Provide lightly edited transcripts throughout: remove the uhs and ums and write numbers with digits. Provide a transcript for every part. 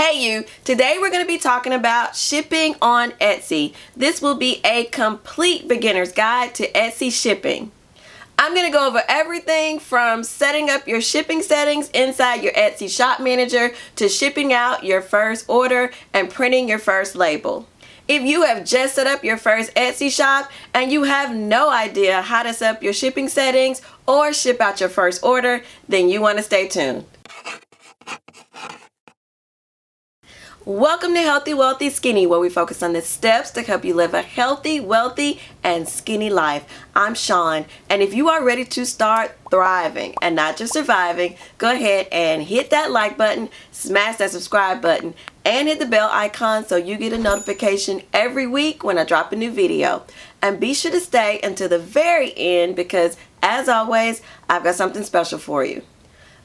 Hey you, today we're going to be talking about shipping on Etsy. This will be a complete beginner's guide to Etsy shipping. I'm going to go over everything from setting up your shipping settings inside your Etsy shop manager to shipping out your first order and printing your first label. If you have just set up your first Etsy shop and you have no idea how to set up your shipping settings or ship out your first order, then you want to stay tuned. Welcome to Healthy, Wealthy, Skinny, where we focus on the steps to help you live a healthy, wealthy, and skinny life. I'm Sean, and if you are ready to start thriving and not just surviving, go ahead and hit that like button, smash that subscribe button, and hit the bell icon so you get a notification every week when I drop a new video. And be sure to stay until the very end because, as always, I've got something special for you.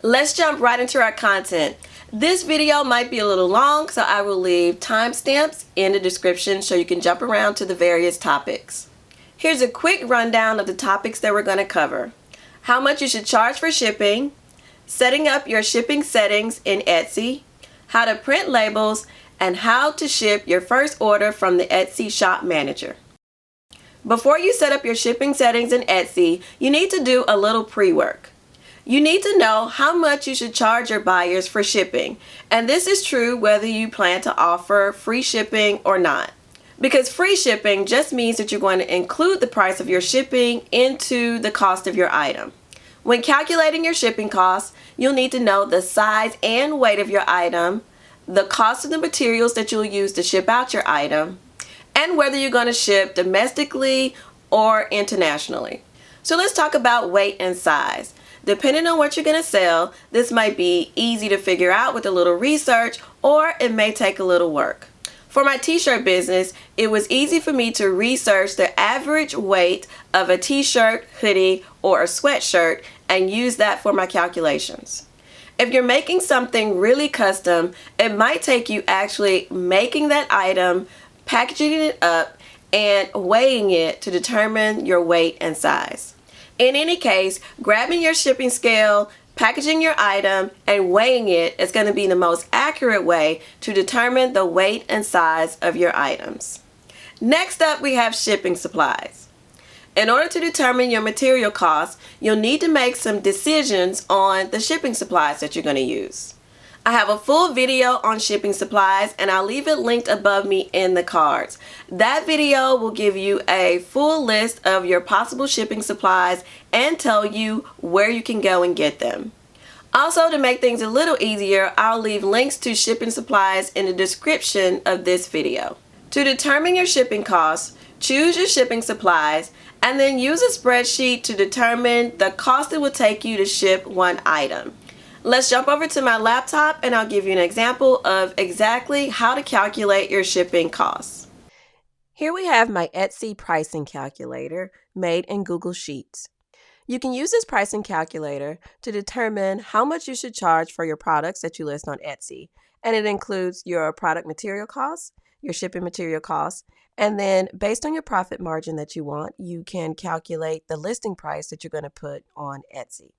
Let's jump right into our content. This video might be a little long, so I will leave timestamps in the description so you can jump around to the various topics. Here's a quick rundown of the topics that we're going to cover. How much you should charge for shipping, setting up your shipping settings in Etsy, how to print labels, and how to ship your first order from the Etsy shop manager. Before you set up your shipping settings in Etsy, you need to do a little pre-work. You need to know how much you should charge your buyers for shipping, and this is true whether you plan to offer free shipping or not. Because free shipping just means that you're going to include the price of your shipping into the cost of your item. When calculating your shipping costs, you'll need to know the size and weight of your item, the cost of the materials that you'll use to ship out your item, and whether you're going to ship domestically or internationally. So let's talk about weight and size. Depending on what you're going to sell, this might be easy to figure out with a little research, or it may take a little work. For my t-shirt business, it was easy for me to research the average weight of a t-shirt, hoodie, or a sweatshirt and use that for my calculations. If you're making something really custom, it might take you actually making that item, packaging it up, and weighing it to determine your weight and size. In any case, grabbing your shipping scale, packaging your item, and weighing it is going to be the most accurate way to determine the weight and size of your items. Next up, we have shipping supplies. In order to determine your material costs, you'll need to make some decisions on the shipping supplies that you're going to use. I have a full video on shipping supplies and I'll leave it linked above me in the cards. That video will give you a full list of your possible shipping supplies and tell you where you can go and get them. Also, to make things a little easier, I'll leave links to shipping supplies in the description of this video. To determine your shipping costs, choose your shipping supplies and then use a spreadsheet to determine the cost it will take you to ship one item. Let's jump over to my laptop and I'll give you an example of exactly how to calculate your shipping costs. Here we have my Etsy pricing calculator made in Google Sheets. You can use this pricing calculator to determine how much you should charge for your products that you list on Etsy. And it includes your product material costs, your shipping material costs, and then based on your profit margin that you want, you can calculate the listing price that you're going to put on Etsy.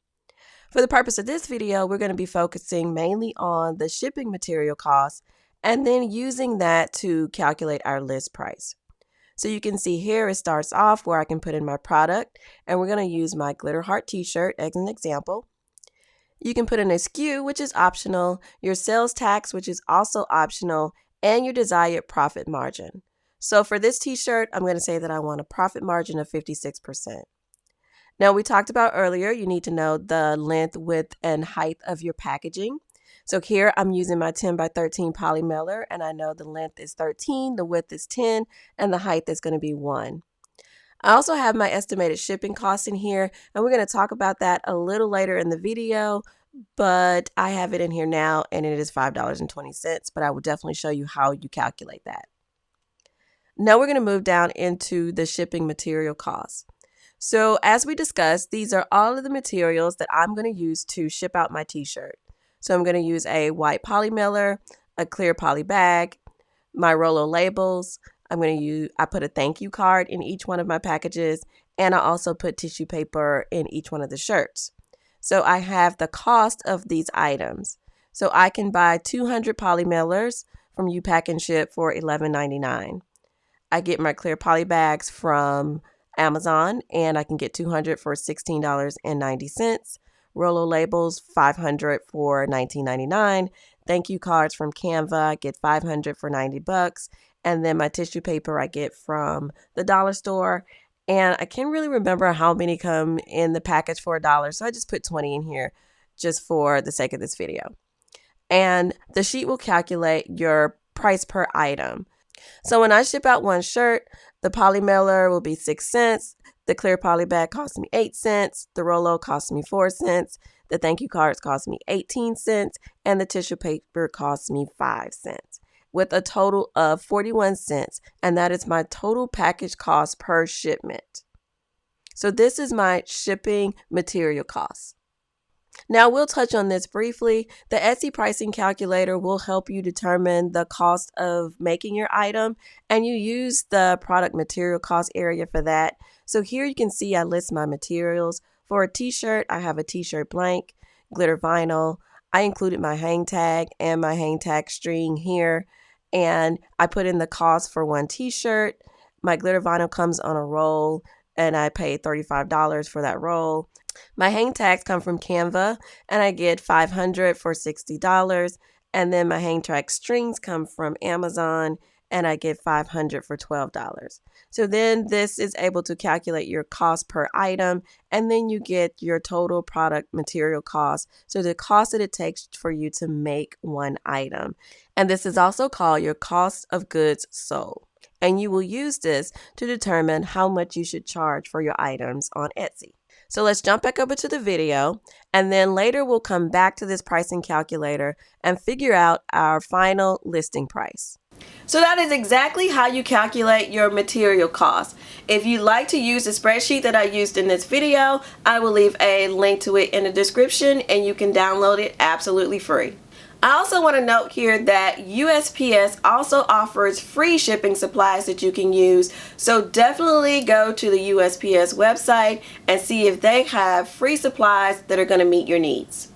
For the purpose of this video, we're going to be focusing mainly on the shipping material costs and then using that to calculate our list price. So you can see here it starts off where I can put in my product, and we're going to use my glitter heart t-shirt as an example. You can put in a SKU, which is optional, your sales tax, which is also optional, and your desired profit margin. So for this t-shirt, I'm going to say that I want a profit margin of 56%. Now, we talked about earlier, you need to know the length, width, and height of your packaging. So here I'm using my 10 by 13 poly mailer, and I know the length is 13, the width is 10, and the height is going to be 1. I also have my estimated shipping costs in here, and we're going to talk about that a little later in the video, but I have it in here now, and it is $5.20, but I will definitely show you how you calculate that. Now we're going to move down into the shipping material costs. So as we discussed, these are all of the materials that I'm going to use to ship out my t-shirt. So I'm going to use a white poly mailer, a clear poly bag, my Rolo labels. I put a thank you card in each one of my packages, and I also put tissue paper in each one of the shirts. So I have the cost of these items. So I can buy 200 poly mailers from U-Pack and Ship for $11.99. I get my clear poly bags from Amazon, and I can get 200 for $16.90. Rolo labels, 500 for $19.99. Thank you cards from Canva, I get 500 for $90. And then my tissue paper I get from the dollar store. And I can't really remember how many come in the package for $1, so I just put 20 in here just for the sake of this video. And the sheet will calculate your price per item. So when I ship out one shirt, the poly mailer will be 6 cents. The clear poly bag costs me 8 cents. The Rolo costs me 4 cents. The thank you cards cost me 18 cents. And the tissue paper costs me 5 cents. With a total of 41 cents. And that is my total package cost per shipment. So this is my shipping material cost. Now we'll touch on this briefly. The Etsy pricing calculator will help you determine the cost of making your item, and you use the product material cost area for that. So here you can see I list my materials. For a t-shirt, I have a t-shirt blank, glitter vinyl. I included my hang tag and my hang tag string here, and I put in the cost for one t-shirt. My glitter vinyl comes on a roll, and I paid $35 for that roll. My hang tags come from Canva, and I get 500 for $60. And then my hang tag strings come from Amazon, and I get 500 for $12. So then this is able to calculate your cost per item, and then you get your total product material cost. So the cost that it takes for you to make one item. And this is also called your cost of goods sold. And you will use this to determine how much you should charge for your items on Etsy. So let's jump back over to the video, and then later we'll come back to this pricing calculator and figure out our final listing price. So that is exactly how you calculate your material cost. If you'd like to use the spreadsheet that I used in this video, I will leave a link to it in the description, and you can download it absolutely free. I also want to note here that USPS also offers free shipping supplies that you can use, so definitely go to the USPS website and see if they have free supplies that are going to meet your needs.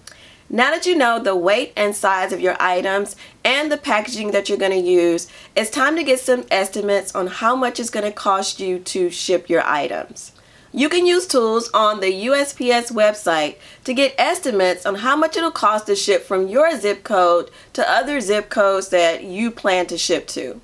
Now that you know the weight and size of your items and the packaging that you're going to use, it's time to get some estimates on how much it's going to cost you to ship your items. You can use tools on the USPS website to get estimates on how much it'll cost to ship from your zip code to other zip codes that you plan to ship to.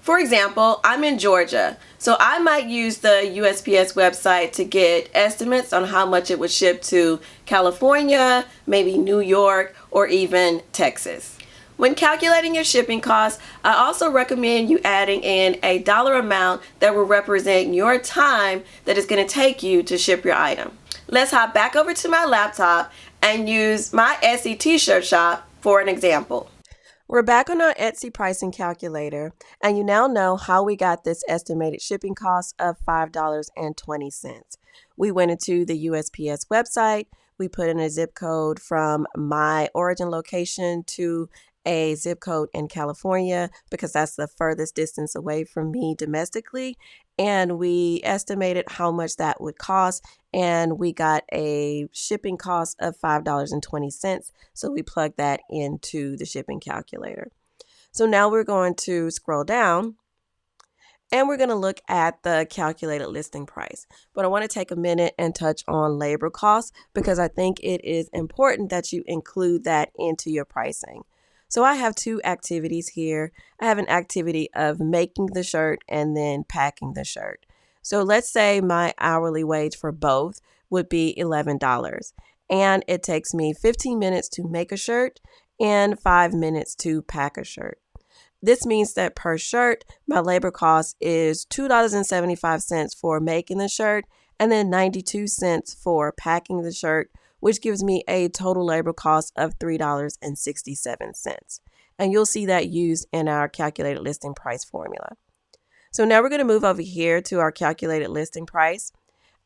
For example, I'm in Georgia, so I might use the USPS website to get estimates on how much it would ship to California, maybe New York, or even Texas. When calculating your shipping costs, I also recommend you adding in a dollar amount that will represent your time that it's going to take you to ship your item. Let's hop back over to my laptop and use my Etsy t-shirt shop for an example. We're back on our Etsy pricing calculator, and you now know how we got this estimated shipping cost of $5.20. We went into the USPS website, we put in a zip code from my origin location to a zip code in California because that's the furthest distance away from me domestically, and we estimated how much that would cost, and we got a shipping cost of $5.20, so we plugged that into the shipping calculator. So now we're going to scroll down, and we're going to look at the calculated listing price. But I want to take a minute and touch on labor costs because I think it is important that you include that into your pricing. So I have two activities here. I have an activity of making the shirt and then packing the shirt. So let's say my hourly wage for both would be $11, and it takes me 15 minutes to make a shirt and 5 minutes to pack a shirt. This means that per shirt, my labor cost is $2.75 for making the shirt and then 92 cents for packing the shirt, which gives me a total labor cost of $3.67. And you'll see that used in our calculated listing price formula. So now we're going to move over here to our calculated listing price.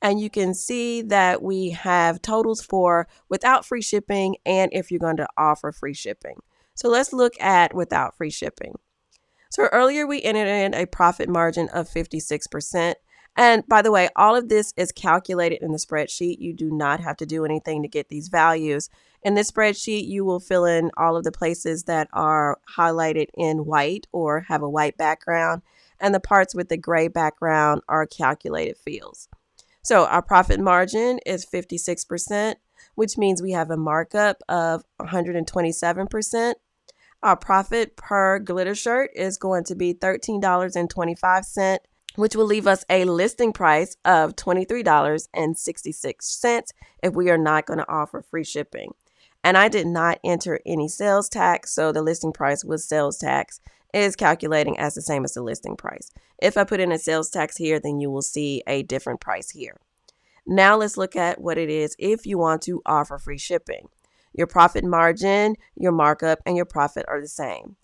And you can see that we have totals for without free shipping and if you're going to offer free shipping. So let's look at without free shipping. So earlier we entered in a profit margin of 56%. And by the way, all of this is calculated in the spreadsheet. You do not have to do anything to get these values. In this spreadsheet, you will fill in all of the places that are highlighted in white or have a white background, and the parts with the gray background are calculated fields. So our profit margin is 56%, which means we have a markup of 127%. Our profit per glitter shirt is going to be $13.25, which will leave us a listing price of $23.66 if we are not going to offer free shipping. And I did not enter any sales tax, so the listing price with sales tax is calculating as the same as the listing price. If I put in a sales tax here, then you will see a different price here. Now let's look at what it is if you want to offer free shipping. Your profit margin, your markup, and your profit are the same.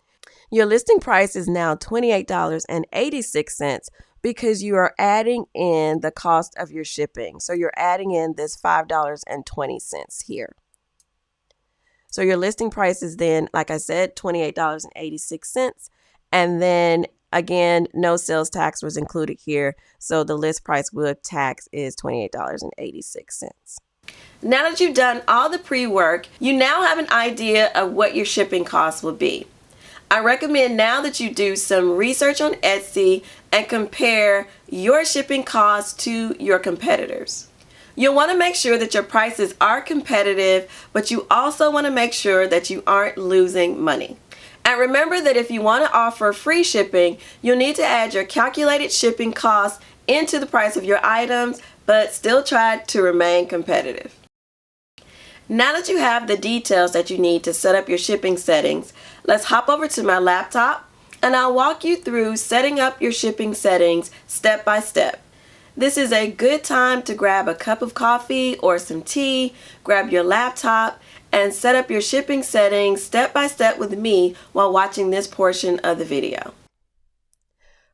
Your listing price is now $28.86 because you are adding in the cost of your shipping. So you're adding in this $5.20 here. So your listing price is then, like I said, $28.86. And then again, no sales tax was included here. So the list price with tax is $28.86. Now that you've done all the pre-work, you now have an idea of what your shipping costs will be. I recommend now that you do some research on Etsy and compare your shipping costs to your competitors. You'll want to make sure that your prices are competitive, but you also want to make sure that you aren't losing money. And remember that if you want to offer free shipping, you'll need to add your calculated shipping costs into the price of your items, but still try to remain competitive. Now that you have the details that you need to set up your shipping settings, let's hop over to my laptop and I'll walk you through setting up your shipping settings step by step. This is a good time to grab a cup of coffee or some tea, grab your laptop, and set up your shipping settings step by step with me while watching this portion of the video.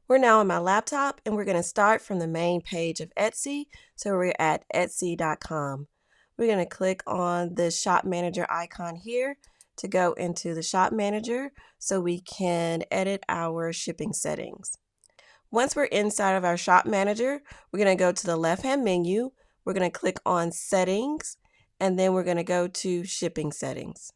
We're now on my laptop and we're going to start from the main page of Etsy. So we're at Etsy.com. We're going to click on the shop manager icon here to go into the shop manager so we can edit our shipping settings. Once we're inside of our shop manager, we're going to go to the left-hand menu. We're going to click on settings and then we're going to go to shipping settings.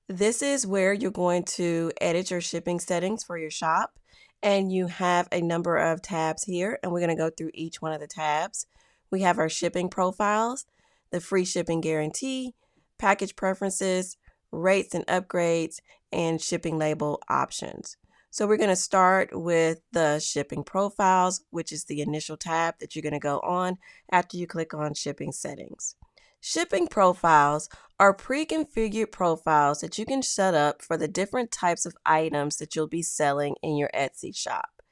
This is where you're going to edit your shipping settings for your shop, and you have a number of tabs here, and we're going to go through each one of the tabs. We have our shipping profiles, the free shipping guarantee, package preferences, rates and upgrades, and shipping label options. So we're going to start with the shipping profiles, which is the initial tab that you're going to go on after you click on shipping settings. Shipping profiles are pre-configured profiles that you can set up for the different types of items that you'll be selling in your Etsy shop.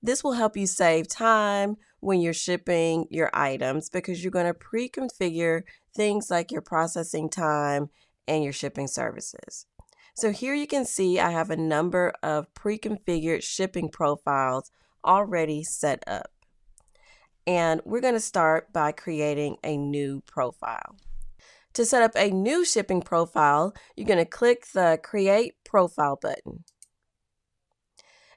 This will help you save time when you're shipping your items because you're going to pre-configure things like your processing time and your shipping services. So here you can see I have a number of pre-configured shipping profiles already set up. And we're going to start by creating a new profile. To set up a new shipping profile, you're going to click the Create Profile button.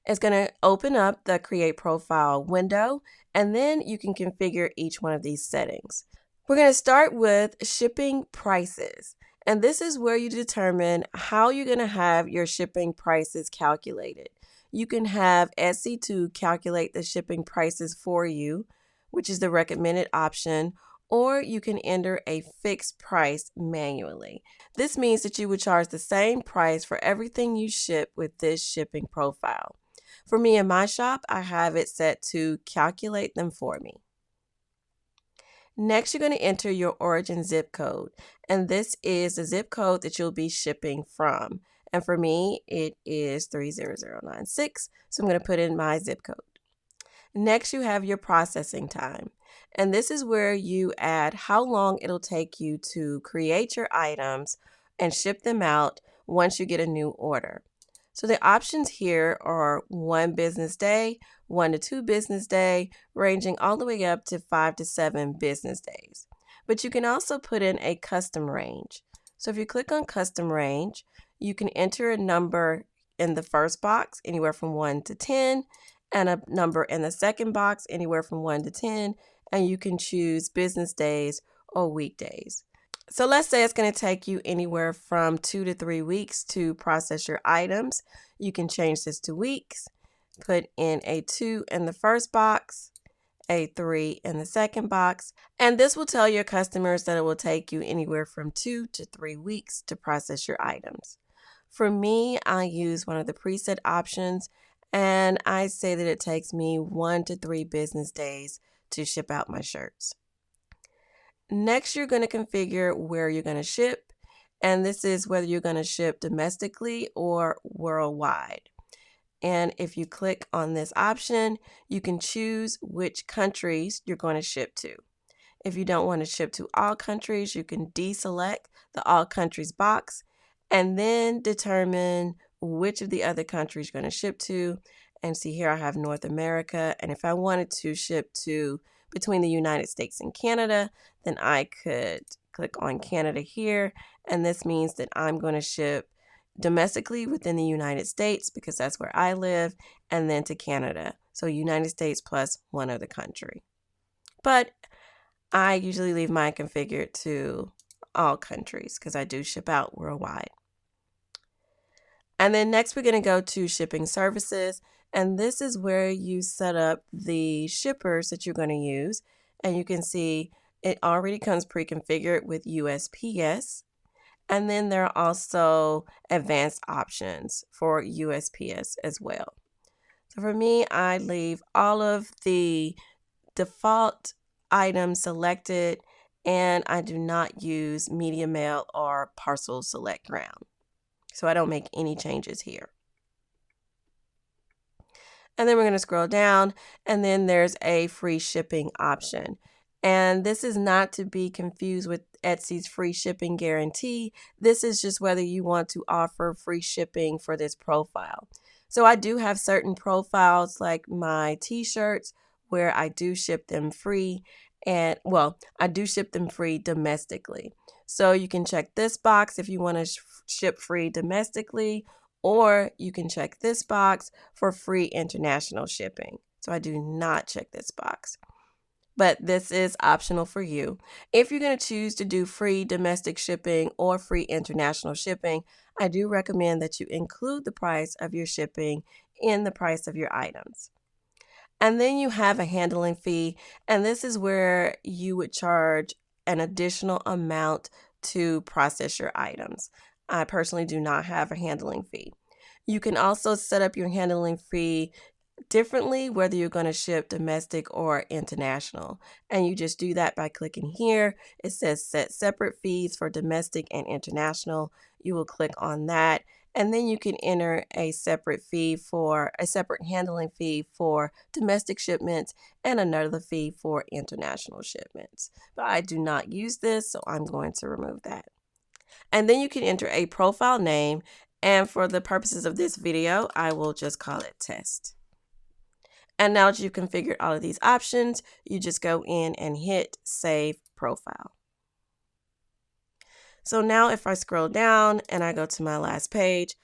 It's going to open up the Create Profile window, and then you can configure each one of these settings. We're going to start with shipping prices. And this is where you determine how you're going to have your shipping prices calculated. You can have Etsy to calculate the shipping prices for you, which is the recommended option, or you can enter a fixed price manually. This means that you would charge the same price for everything you ship with this shipping profile. For me in my shop, I have it set to calculate them for me. Next, you're going to enter your origin zip code, and this is the zip code that you'll be shipping from. And for me, it is 30096, so I'm going to put in my zip code. Next, you have your processing time, and this is where you add how long it'll take you to create your items and ship them out once you get a new order. So the options here are 1 business day, 1 to 2 business day, ranging all the way up to 5 to 7 business days. But you can also put in a custom range. So if you click on custom range, you can enter a number in the first box, anywhere from 1 to 10, and a number in the second box, anywhere from 1 to 10, and you can choose business days or weekdays. So let's say it's going to take you anywhere from 2 to 3 weeks to process your items. You can change this to weeks, put in a 2 in the first box, a 3 in the second box, and this will tell your customers that it will take you anywhere from 2 to 3 weeks to process your items. For me, I use one of the preset options, and I say that it takes me 1 to 3 business days to ship out my shirts. Next, you're going to configure where you're going to ship, and this is whether you're going to ship domestically or worldwide. And if you click on this option, you can choose which countries you're going to ship to. If you don't want to ship to all countries, you can deselect the all countries box and then determine which of the other countries you're going to ship to. And see here I have North America, and if I wanted to ship to between the United States and Canada, then I could click on Canada here, and this means that I'm going to ship domestically within the United States because that's where I live, and then to Canada. So United States plus one other country. But I usually leave mine configured to all countries because I do ship out worldwide. And then next we're going to go to shipping services. And this is where you set up the shippers that you're going to use. And you can see it already comes pre-configured with USPS. And then there are also advanced options for USPS as well. So for me, I leave all of the default items selected, and I do not use media mail or parcel select ground. So I don't make any changes here. And then we're going to scroll down, and then there's a free shipping option. And this is not to be confused with Etsy's free shipping guarantee. This is just whether you want to offer free shipping for this profile. So I do have certain profiles like my t-shirts where I do ship them free. And well, I do ship them free domestically. So you can check this box if you want to ship free domestically, or you can check this box for free international shipping. So I do not check this box, but this is optional for you. If you're going to choose to do free domestic shipping or free international shipping, I do recommend that you include the price of your shipping in the price of your items. And then you have a handling fee, and this is where you would charge an additional amount to process your items. I personally do not have a handling fee. You can also set up your handling fee differently, whether you're going to ship domestic or international. And you just do that by clicking here. It says set separate fees for domestic and international. You will click on that. And then you can enter a separate handling fee for domestic shipments and another fee for international shipments. But I do not use this, so I'm going to remove that. And then you can enter a profile name. And for the purposes of this video, I will just call it test. And now that you've configured all of these options, you just go in and hit save profile. So now if I scroll down and I go to my last page,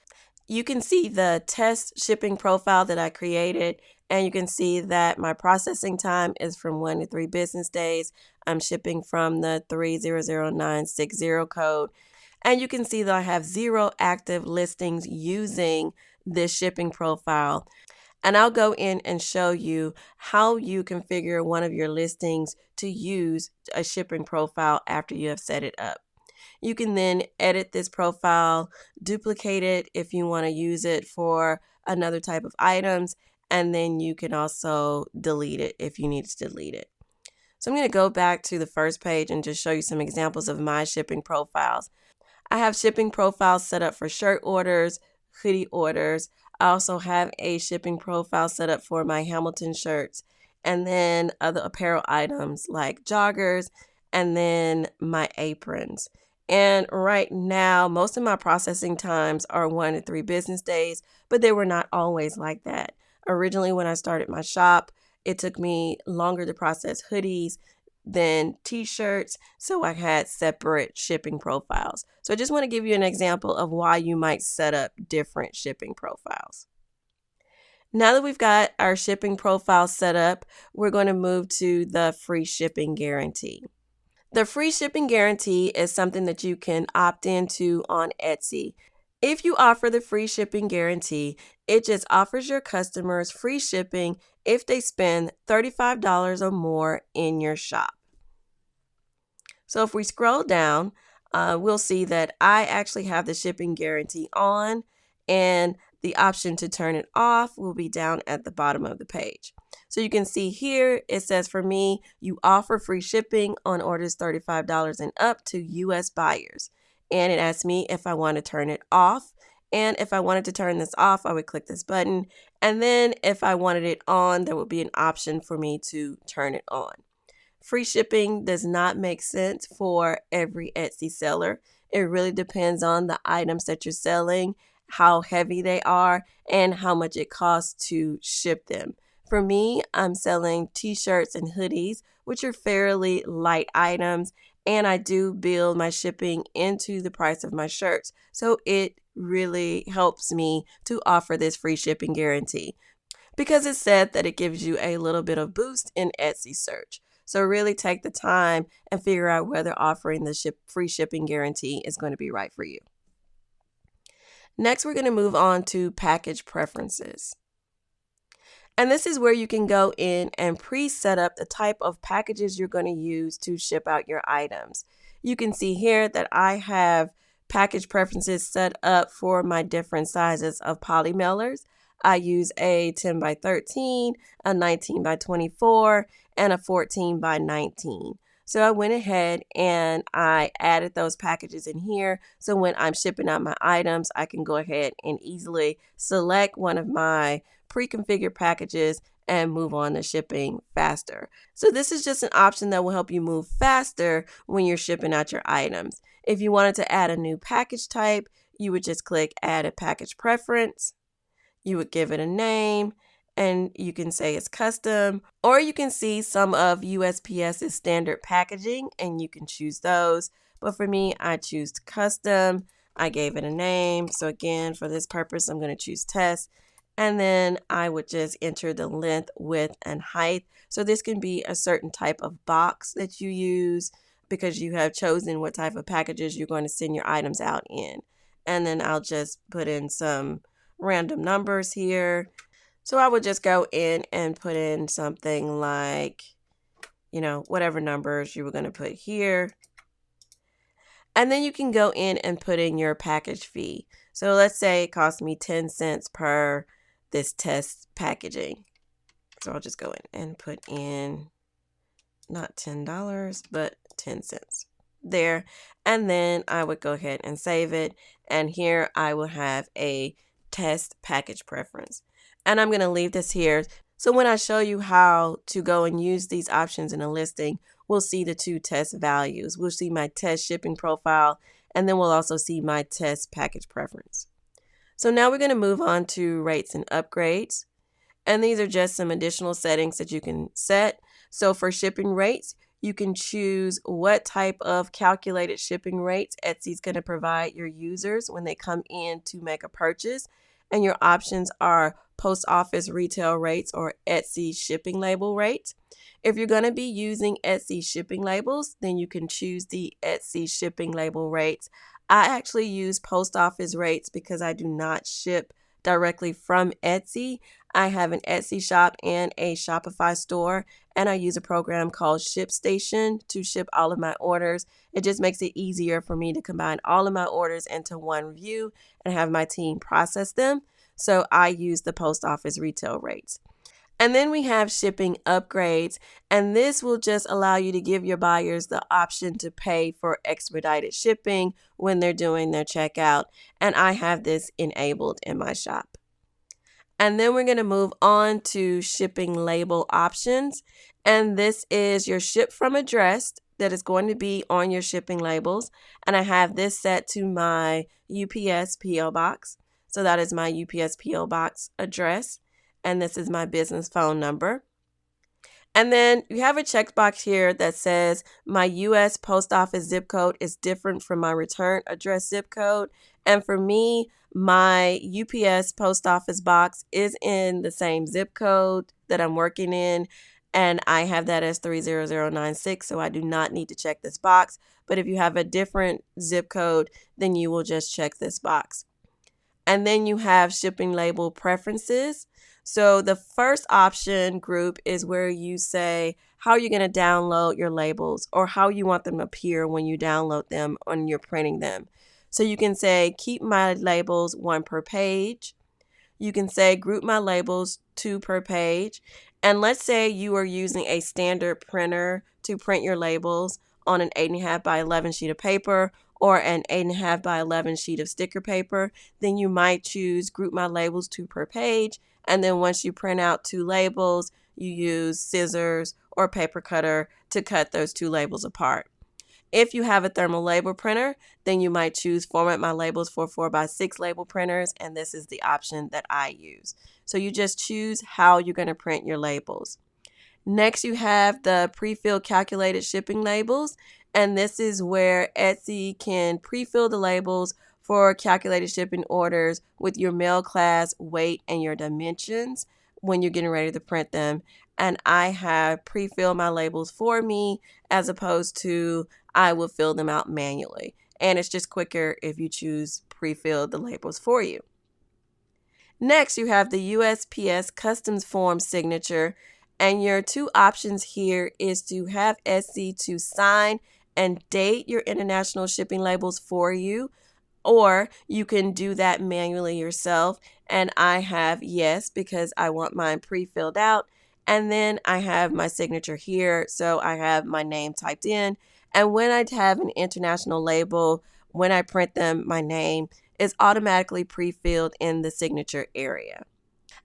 you can see the test shipping profile that I created, and you can see that my processing time is from 1 to 3 business days. I'm shipping from the 300960 code, and you can see that I have 0 active listings using this shipping profile. And I'll go in and show you how you configure one of your listings to use a shipping profile after you have set it up. You can then edit this profile, duplicate it if you want to use it for another type of items, and then you can also delete it if you need to delete it. So I'm going to go back to the first page and just show you some examples of my shipping profiles. I have shipping profiles set up for shirt orders, hoodie orders. I also have a shipping profile set up for my Hamilton shirts, and then other apparel items like joggers, and then my aprons. And right now, most of my processing times are 1 to 3 business days, but they were not always like that. Originally, when I started my shop, it took me longer to process hoodies than t-shirts, so I had separate shipping profiles. So I just want to give you an example of why you might set up different shipping profiles. Now that we've got our shipping profile set up, we're going to move to the free shipping guarantee. The free shipping guarantee is something that you can opt into on Etsy. If you offer the free shipping guarantee, it just offers your customers free shipping if they spend $35 or more in your shop. So if we scroll down, we'll see that I actually have the shipping guarantee on, and the option to turn it off will be down at the bottom of the page. So you can see here, it says for me, you offer free shipping on orders $35 and up to US buyers. And it asks me if I want to turn it off. And if I wanted to turn this off, I would click this button. And then if I wanted it on, there would be an option for me to turn it on. Free shipping does not make sense for every Etsy seller. It really depends on the items that you're selling, how heavy they are, and how much it costs to ship them. For me, I'm selling t-shirts and hoodies, which are fairly light items, and I do build my shipping into the price of my shirts. So it really helps me to offer this free shipping guarantee because it said that it gives you a little bit of boost in Etsy search. So really take the time and figure out whether offering the free shipping guarantee is going to be right for you. Next, we're going to move on to package preferences. And this is where you can go in and pre-set up the type of packages you're going to use to ship out your items. You can see here that I have package preferences set up for my different sizes of poly mailers. I use a 10 by 13, a 19 by 24, and a 14 by 19. So I went ahead and I added those packages in here. So when I'm shipping out my items, I can go ahead and easily select one of my pre-configured packages and move on to shipping faster. So this is just an option that will help you move faster when you're shipping out your items. If you wanted to add a new package type, you would just click Add a Package Preference. You would give it a name, and you can say it's custom, or you can see some of USPS's standard packaging and you can choose those. But for me, I choose custom. I gave it a name. So again, for this purpose, I'm going to choose test. And then I would just enter the length, width, and height. So this can be a certain type of box that you use because you have chosen what type of packages you're going to send your items out in. And then I'll just put in some random numbers here. So I would just go in and put in something like, whatever numbers you were going to put here. And then you can go in and put in your package fee. So let's say it cost me 10 cents per this test packaging. So I'll just go in and put in not $10, but 10 cents there. And then I would go ahead and save it. And here I will have a test package preference. And I'm going to leave this here. So when I show you how to go and use these options in a listing, we'll see the two test values. We'll see my test shipping profile, and then we'll also see my test package preference. So now we're going to move on to rates and upgrades. And these are just some additional settings that you can set. So for shipping rates, you can choose what type of calculated shipping rates Etsy is going to provide your users when they come in to make a purchase. And your options are post office retail rates or Etsy shipping label rates. If you're going to be using Etsy shipping labels, then you can choose the Etsy shipping label rates. I actually use post office rates because I do not ship directly from Etsy. I have an Etsy shop and a Shopify store, and I use a program called ShipStation to ship all of my orders. It just makes it easier for me to combine all of my orders into one view and have my team process them. So I use the post office retail rates. And then we have shipping upgrades, and this will just allow you to give your buyers the option to pay for expedited shipping when they're doing their checkout. And I have this enabled in my shop. And then we're going to move on to shipping label options. And this is your ship from address that is going to be on your shipping labels. And I have this set to my UPS PO box. So that is my UPS PO box address. And this is my business phone number. And then you have a checkbox here that says my U.S. post office zip code is different from my return address zip code. And for me, my UPS post office box is in the same zip code that I'm working in, and I have that as 30096, so I do not need to check this box. But if you have a different zip code, then you will just check this box. And then you have shipping label preferences. So the first option group is where you say how you're going to download your labels or how you want them to appear when you download them when you're printing them. So you can say keep my labels 1 per page. You can say group my labels 2 per page. And let's say you are using a standard printer to print your labels on an 8.5 by 11 sheet of paper or an 8.5 by 11 sheet of sticker paper, then you might choose group my labels 2 per page. And then once you print out 2 labels, you use scissors or paper cutter to cut those 2 labels apart. If you have a thermal label printer, then you might choose format my labels for 4x6 label printers, and this is the option that I use. So you just choose how you're going to print your labels. Next, you have the pre-filled calculated shipping labels, and this is where Etsy can pre-fill the labels for calculated shipping orders with your mail class, weight, and your dimensions when you're getting ready to print them. And I have pre-filled my labels for me as opposed to I will fill them out manually. And it's just quicker if you choose pre-fill the labels for you. Next, you have the USPS customs form signature. And your 2 options here is to have Etsy to sign and date your international shipping labels for you, or you can do that manually yourself. And I have yes, because I want mine pre-filled out. And then I have my signature here. So I have my name typed in. And when I have an international label, when I print them, my name is automatically pre-filled in the signature area.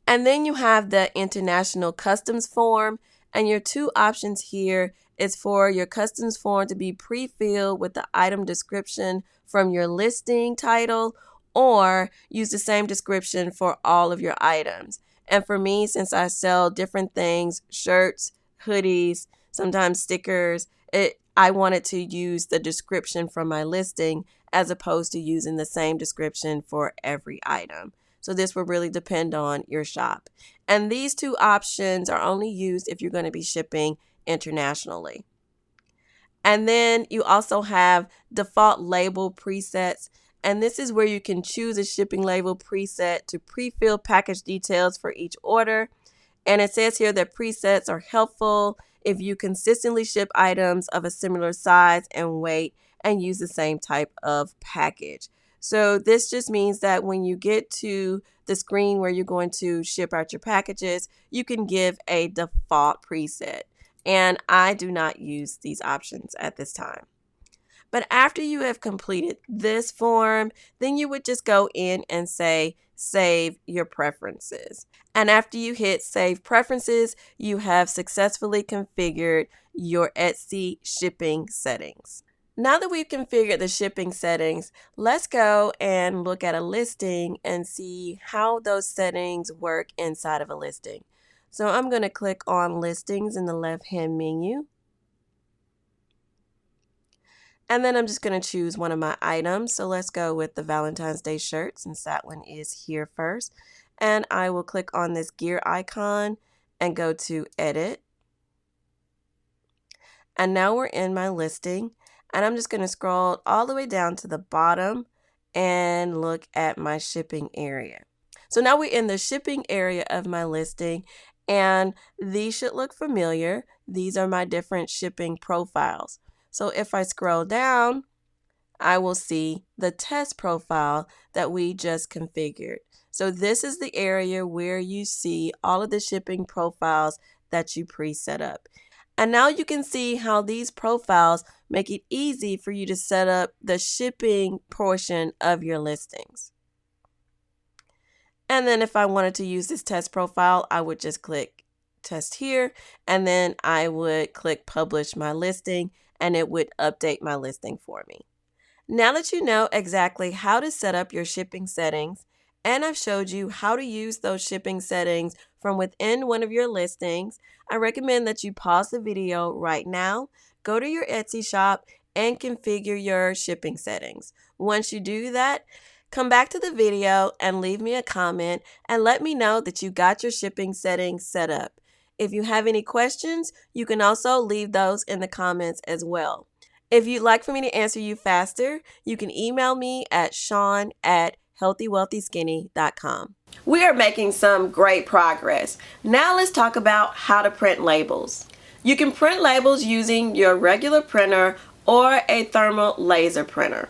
And then you have the international customs form, and your 2 options here is for your customs form to be pre-filled with the item description from your listing title, or use the same description for all of your items. And for me, since I sell different things, shirts, hoodies, sometimes stickers, I wanted to use the description from my listing as opposed to using the same description for every item. So this will really depend on your shop. And these 2 options are only used if you're going to be shipping internationally. And then you also have default label presets. And this is where you can choose a shipping label preset to pre-fill package details for each order. And it says here that presets are helpful if you consistently ship items of a similar size and weight and use the same type of package. So this just means that when you get to the screen where you're going to ship out your packages, you can give a default preset. And I do not use these options at this time. But after you have completed this form, then you would just go in and say, save your preferences. And after you hit save preferences, you have successfully configured your Etsy shipping settings. Now that we've configured the shipping settings, let's go and look at a listing and see how those settings work inside of a listing. So I'm going to click on listings in the left-hand menu. And then I'm just going to choose one of my items. So let's go with the Valentine's Day shirt since that one is here first. And I will click on this gear icon and go to edit. And now we're in my listing. And I'm just going to scroll all the way down to the bottom and look at my shipping area. So now we're in the shipping area of my listing, and these should look familiar. These are my different shipping profiles. So if I scroll down, I will see the test profile that we just configured. So this is the area where you see all of the shipping profiles that you pre-set up. And now you can see how these profiles make it easy for you to set up the shipping portion of your listings. And then if I wanted to use this test profile, I would just click test here, and then I would click publish my listing, and it would update my listing for me. Now that you know exactly how to set up your shipping settings, and I've showed you how to use those shipping settings from within one of your listings, I recommend that you pause the video right now, go to your Etsy shop, and configure your shipping settings. Once you do that, Come back to the video and leave me a comment and let me know that you got your shipping settings set up. If you have any questions, you can also leave those in the comments as well. If you'd like for me to answer you faster, you can email me at shawn@healthywealthyskinny.com. We are making some great progress. Now let's talk about how to print labels. You can print labels using your regular printer or a thermal laser printer.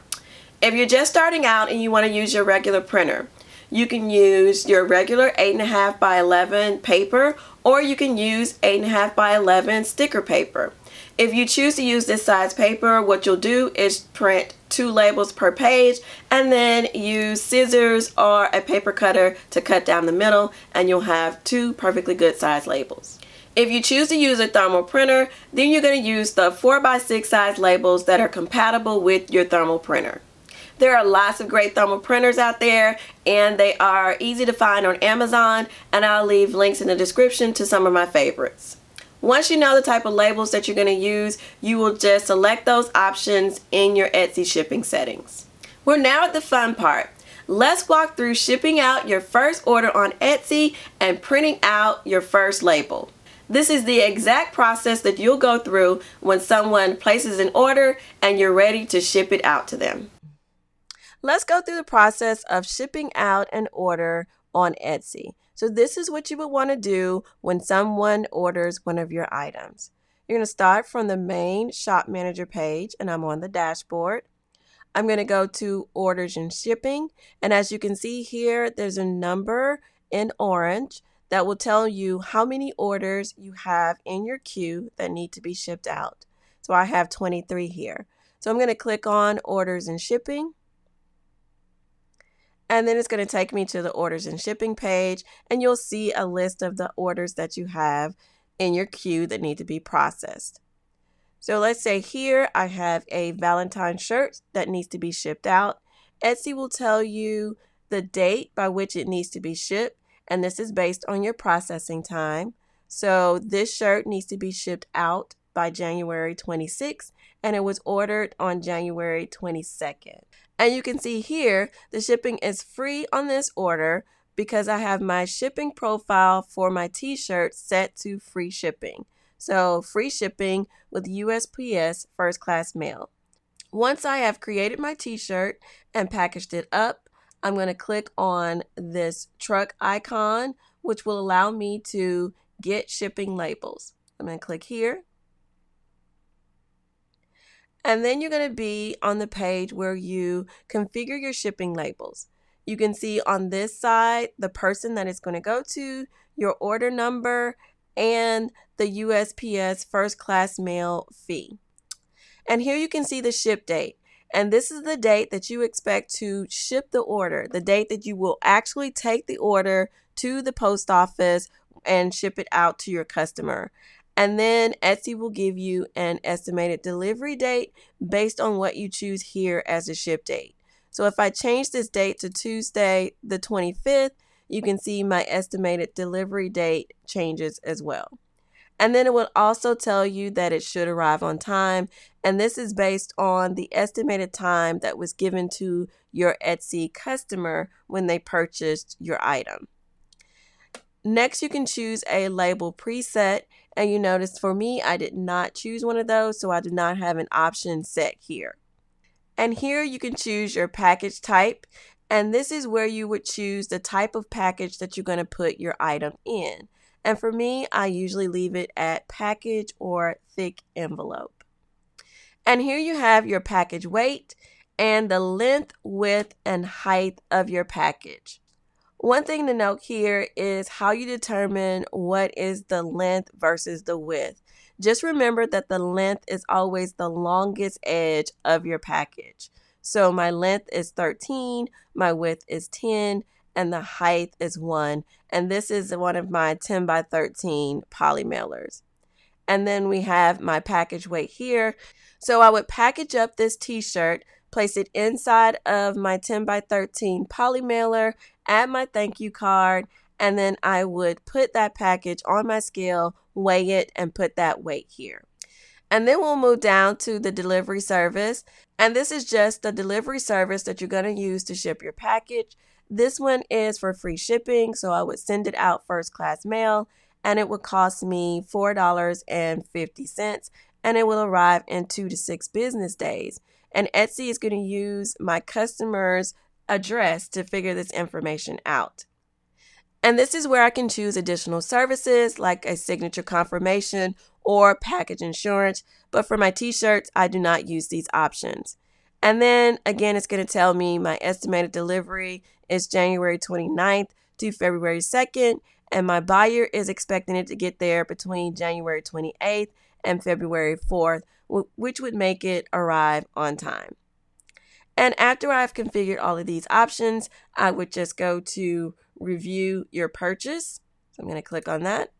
If you're just starting out and you want to use your regular printer, you can use your regular 8.5 by 11 paper, or you can use 8.5 by 11 sticker paper. If you choose to use this size paper, what you'll do is print 2 labels per page and then use scissors or a paper cutter to cut down the middle, and you'll have 2 perfectly good size labels. If you choose to use a thermal printer, then you're going to use the 4x6 size labels that are compatible with your thermal printer. There are lots of great thermal printers out there, and they are easy to find on Amazon, and I'll leave links in the description to some of my favorites. Once you know the type of labels that you're going to use, you will just select those options in your Etsy shipping settings. We're now at the fun part. Let's walk through shipping out your first order on Etsy and printing out your first label. This is the exact process that you'll go through when someone places an order and you're ready to ship it out to them. Let's go through the process of shipping out an order on Etsy. So this is what you would want to do when someone orders one of your items. You're going to start from the main Shop Manager page, and I'm on the dashboard. I'm going to go to Orders and Shipping, and as you can see here, there's a number in orange that will tell you how many orders you have in your queue that need to be shipped out. So I have 23 here. So I'm going to click on Orders and Shipping. And then it's going to take me to the Orders and Shipping page, and you'll see a list of the orders that you have in your queue that need to be processed. So let's say here I have a Valentine shirt that needs to be shipped out. Etsy will tell you the date by which it needs to be shipped, and this is based on your processing time. So this shirt needs to be shipped out by January 26th, and it was ordered on January 22nd. And you can see here, the shipping is free on this order because I have my shipping profile for my t-shirt set to free shipping. So free shipping with USPS first class mail. Once I have created my t-shirt and packaged it up, I'm going to click on this truck icon, which will allow me to get shipping labels. I'm going to click here. And then you're going to be on the page where you configure your shipping labels. You can see on this side the person that it's going to go to, your order number, and the USPS first class mail fee. And here you can see the ship date. And this is the date that you expect to ship the order, the date that you will actually take the order to the post office and ship it out to your customer. And then Etsy will give you an estimated delivery date based on what you choose here as a ship date. So if I change this date to Tuesday, the 25th, you can see my estimated delivery date changes as well. And then it will also tell you that it should arrive on time. And this is based on the estimated time that was given to your Etsy customer when they purchased your item. Next, you can choose a label preset. And you notice for me, I did not choose one of those, so I do not have an option set here. And here you can choose your package type. And this is where you would choose the type of package that you're going to put your item in. And for me, I usually leave it at package or thick envelope. And here you have your package weight and the length, width, and height of your package. One thing to note here is how you determine what is the length versus the width. Just remember that the length is always the longest edge of your package. So my length is 13, my width is 10, and the height is 1. And this is one of my 10 by 13 poly mailers. And then we have my package weight here. So I would package up this t-shirt, place it inside of my 10 by 13 poly mailer, add my thank you card, and then I would put that package on my scale, weigh it, and put that weight here. And then we'll move down to the delivery service. And this is just the delivery service that you're going to use to ship your package. This one is for free shipping, so I would send it out first class mail, and it would cost me $4.50, and it will arrive in 2 to 6 business days. And Etsy is going to use my customer's address to figure this information out. And this is where I can choose additional services like a signature confirmation or package insurance. But for my t-shirts, I do not use these options. And then again, it's going to tell me my estimated delivery is January 29th to February 2nd. And my buyer is expecting it to get there between January 28th and February 4th, which would make it arrive on time. And after I've configured all of these options, I would just go to review your purchase. So I'm going to click on that.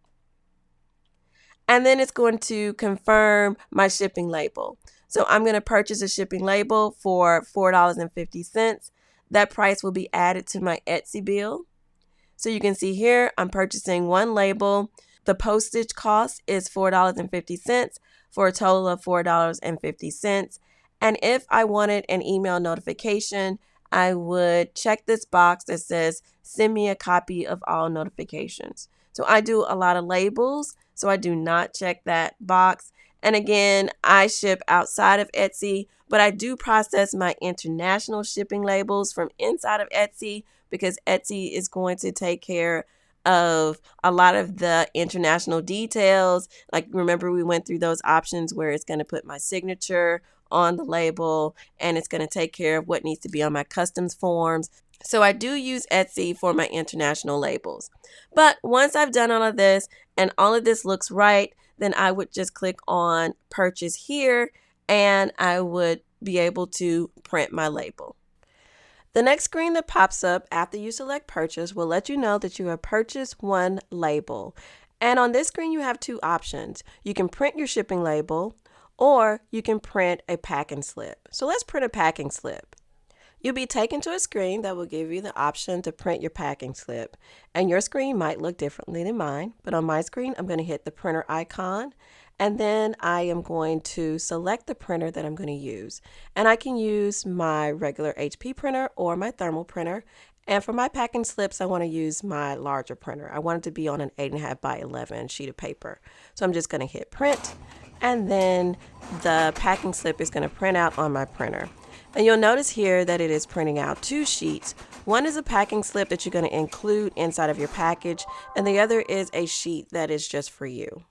And then it's going to confirm my shipping label. So I'm going to purchase a shipping label for $4.50. That price will be added to my Etsy bill. So you can see here, I'm purchasing one label. The postage cost is $4.50 for a total of $4.50. And if I wanted an email notification, I would check this box that says, send me a copy of all notifications. So I do a lot of labels, so I do not check that box. And again, I ship outside of Etsy, but I do process my international shipping labels from inside of Etsy because Etsy is going to take care of a lot of the international details. Like, remember, we went through those options where it's going to put my signature on the label and it's going to take care of what needs to be on my customs forms. So I do use Etsy for my international labels. But once I've done all of this and all of this looks right, then I would just click on purchase here and I would be able to print my label. The next screen that pops up after you select purchase will let you know that you have purchased one label. And on this screen, you have two options. You can print your shipping label or you can print a packing slip. So let's print a packing slip. You'll be taken to a screen that will give you the option to print your packing slip. And your screen might look differently than mine, but on my screen, I'm going to hit the printer icon. And then I am going to select the printer that I'm going to use. And I can use my regular HP printer or my thermal printer. And for my packing slips, I want to use my larger printer. I want it to be on an 8.5 by 11 sheet of paper. So I'm just going to hit print. And then the packing slip is going to print out on my printer. And you'll notice here that it is printing out two sheets. One is a packing slip that you're going to include inside of your package, and the other is a sheet that is just for you.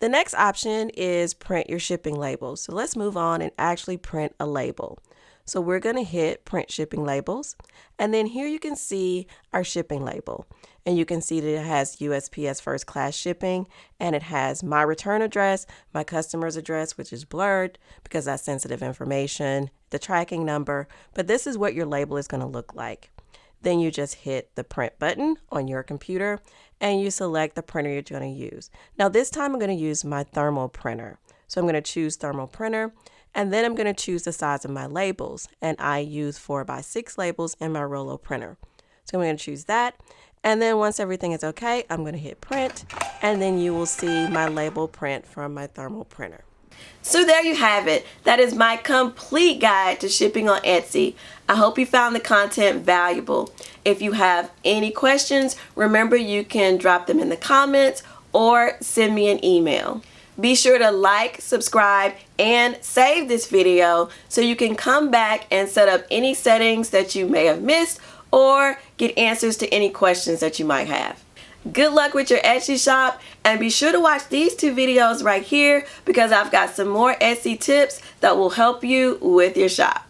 The next option is print your shipping label. So let's move on and actually print a label. So we're going to hit print shipping labels. And then here you can see our shipping label. And you can see that it has USPS first class shipping, and it has my return address, my customer's address, which is blurred because that's sensitive information, the tracking number, but this is what your label is going to look like. Then you just hit the print button on your computer and you select the printer you're going to use. Now this time I'm going to use my thermal printer. So I'm going to choose thermal printer, and then I'm going to choose the size of my labels, and I use 4x6 labels in my Rollo printer. So I'm going to choose that. And then once everything is okay, I'm going to hit print, and then you will see my label print from my thermal printer. So there you have it. That is my complete guide to shipping on Etsy. I hope you found the content valuable. If you have any questions, remember you can drop them in the comments or send me an email. Be sure to like, subscribe, and save this video so you can come back and set up any settings that you may have missed or get answers to any questions that you might have. Good luck with your Etsy shop, and be sure to watch these two videos right here because I've got some more Etsy tips that will help you with your shop.